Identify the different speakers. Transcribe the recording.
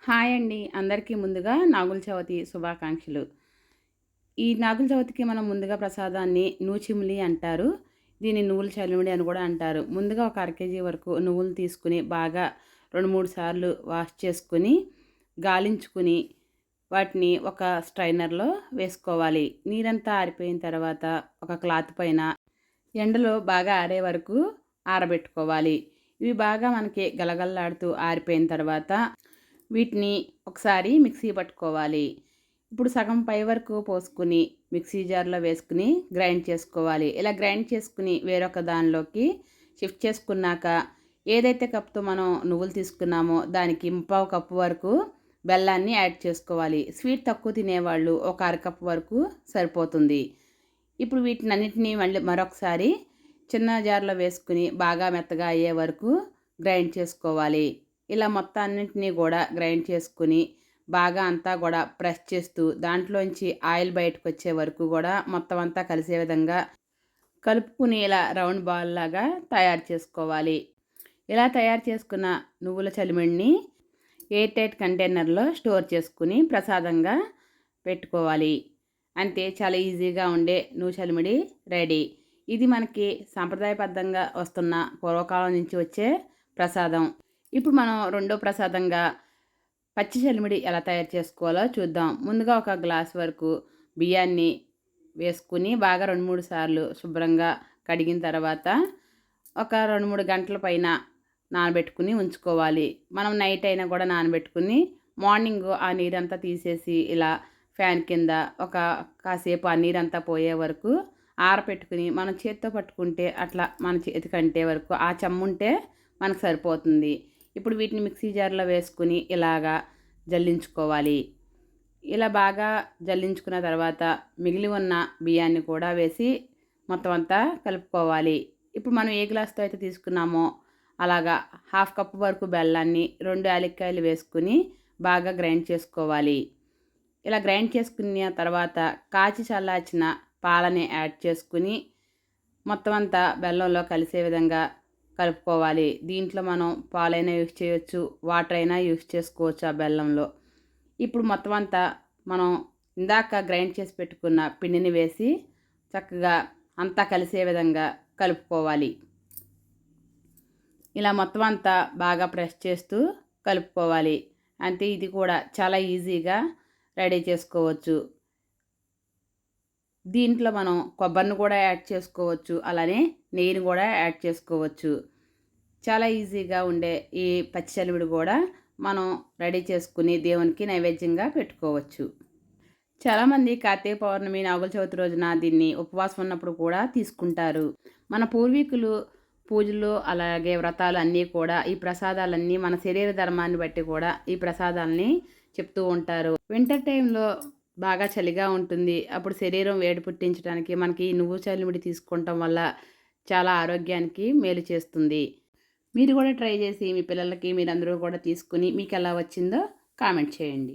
Speaker 1: Hi అండి. అందరికీ ముందుగా నాగుల చవితి శుభాకాంక్షలు. ఈ నాగుల చవితికి మనం ముందుగా ప్రసాదాన్ని నూచిమిలి అంటారు. దీన్ని నువ్వుల చలిమిడి అని కూడా అంటారు. ముందుగా ఒక అర కేజీ వరకు నువ్వులు తీసుకుని బాగా 2, 3 సార్లు వాష్ చేసుకుని, గాలించుకుని వాటిని ఒక స్ట్రైనర్‌లో వేసుకోవాలి. నీరంతా ఆరిపోయిన తర్వాత ఒక క్లాత్ పైన ఎండలో బాగా ఆరే వరకు ఆరబెట్టుకోవాలి. ఇవి బాగా మనకి గలగలలాడుతూ ఆరిపోయిన తర్వాత వీటిని ఒకసారి మిక్సీ పట్టుకోవాలి. ఇప్పుడు సగం పై వరకు పోసుకుని మిక్సీ జార్లో వేసుకుని గ్రైండ్ చేసుకోవాలి. ఇలా గ్రైండ్ చేసుకుని వేరొక దానిలోకి షిఫ్ట్ చేసుకున్నాక ఏదైతే కప్తో మనం నువ్వులు తీసుకున్నామో దానికి 3/4 కప్పు వరకు బెల్లాన్ని యాడ్ చేసుకోవాలి. స్వీట్ తక్కువ తినేవాళ్ళు ఒక అరకప్పు వరకు సరిపోతుంది. ఇప్పుడు వీటినన్నిటినీ మళ్ళీ మరొకసారి చిన్న జార్లో వేసుకుని బాగా మెత్తగా అయ్యే వరకు గ్రైండ్ చేసుకోవాలి. ఇలా మొత్తం అన్నింటినీ కూడా గ్రైండ్ చేసుకుని బాగా అంతా కూడా ప్రెస్ చేస్తూ దాంట్లోంచి ఆయిల్ బయటకు వచ్చే వరకు కూడా మొత్తం అంతా కలిసే విధంగా కలుపుకుని ఇలా రౌండ్ బాల్ లాగా తయారు చేసుకోవాలి. ఇలా తయారు చేసుకున్న నువ్వుల చలిమిడిని ఎయిర్ టైట్ కంటైనర్లో స్టోర్ చేసుకుని ప్రసాదంగా పెట్టుకోవాలి. అంతే, చాలా ఈజీగా ఉండే నువ్వు చలిమిడి రెడీ. ఇది మనకి సాంప్రదాయబద్ధంగా వస్తున్న పూర్వకాలం నుంచి వచ్చే ప్రసాదం. ఇప్పుడు మనం రెండో ప్రసాదంగా పచ్చి చలిమిడి ఎలా తయారు చేసుకోవాలో చూద్దాం. ముందుగా ఒక గ్లాస్ వరకు బియ్యాన్ని వేసుకుని బాగా 2, 3 సార్లు శుభ్రంగా కడిగిన తర్వాత ఒక 2, 3 గంటల పైన నానబెట్టుకుని ఉంచుకోవాలి. మనం నైట్ అయినా కూడా నానబెట్టుకుని మార్నింగ్ ఆ నీరంతా తీసేసి ఇలా ఫ్యాన్ కింద ఒక కాసేపు ఆ నీరంతా పోయే వరకు ఆరపెట్టుకుని మనం చేత్తో పట్టుకుంటే అట్లా మన చేతికి అంటే వరకు ఆ చెమ్ముంటే మనకు సరిపోతుంది. ఇప్పుడు వీటిని మిక్సీ జార్లో వేసుకుని ఇలాగా జల్లించుకోవాలి. ఇలా బాగా జల్లించుకున్న తర్వాత మిగిలి ఉన్న బియ్యాన్ని కూడా వేసి మొత్తం అంతా కలుపుకోవాలి. ఇప్పుడు మనం ఏ గ్లాస్తో అయితే తీసుకున్నామో అలాగా 1/2 కప్పు వరకు బెల్లాన్ని 2 యాలక్కాయలు వేసుకుని బాగా గ్రైండ్ చేసుకోవాలి. ఇలా గ్రైండ్ చేసుకున్న తర్వాత కాచి చల్లార్చిన పాలని యాడ్ చేసుకుని మొత్తం అంతా బెల్లంలో కలిసే విధంగా కలుపుకోవాలి. దీంట్లో మనం పాలైనా యూజ్ చేయొచ్చు, వాటర్ అయినా యూజ్ చేసుకోవచ్చు ఆ బెల్లంలో. ఇప్పుడు మొత్తం అంతా మనం ఇందాక గ్రైండ్ చేసి పెట్టుకున్న పిండిని వేసి చక్కగా అంతా కలిసే విధంగా కలుపుకోవాలి. ఇలా మొత్తం అంతా బాగా ప్రెస్ చేస్తూ కలుపుకోవాలి. అంతే, ఇది కూడా చాలా ఈజీగా రెడీ చేసుకోవచ్చు. దీంట్లో మనం కొబ్బరిని కూడా యాడ్ చేసుకోవచ్చు, అలానే నెయ్యిని కూడా యాడ్ చేసుకోవచ్చు. చాలా ఈజీగా ఉండే ఈ పచ్చి చలిమిడి కూడా మనం రెడీ చేసుకుని దేవునికి నైవేద్యంగా పెట్టుకోవచ్చు. చాలామంది కార్తీక పౌర్ణమి, నాగుల చవితి రోజున దీన్ని ఉపవాసం ఉన్నప్పుడు కూడా తీసుకుంటారు. మన పూర్వీకులు పూజలు అలాగే వ్రతాలు అన్నీ కూడా ఈ ప్రసాదాలన్నీ మన శరీర ధర్మాన్ని బట్టి కూడా ఈ ప్రసాదాలని చెప్తూ ఉంటారు. వింటర్ టైంలో బాగా చలిగా ఉంటుంది. అప్పుడు శరీరం వేడి పుట్టించడానికి మనకి నువ్వు చలిమిడి తీసుకుంటాం వల్ల చాలా ఆరోగ్యానికి మేలు చేస్తుంది. మీరు కూడా ట్రై చేసి మీ పిల్లలకి మీరందరూ కూడా తీసుకుని మీకు ఎలా వచ్చిందో కామెంట్ చేయండి.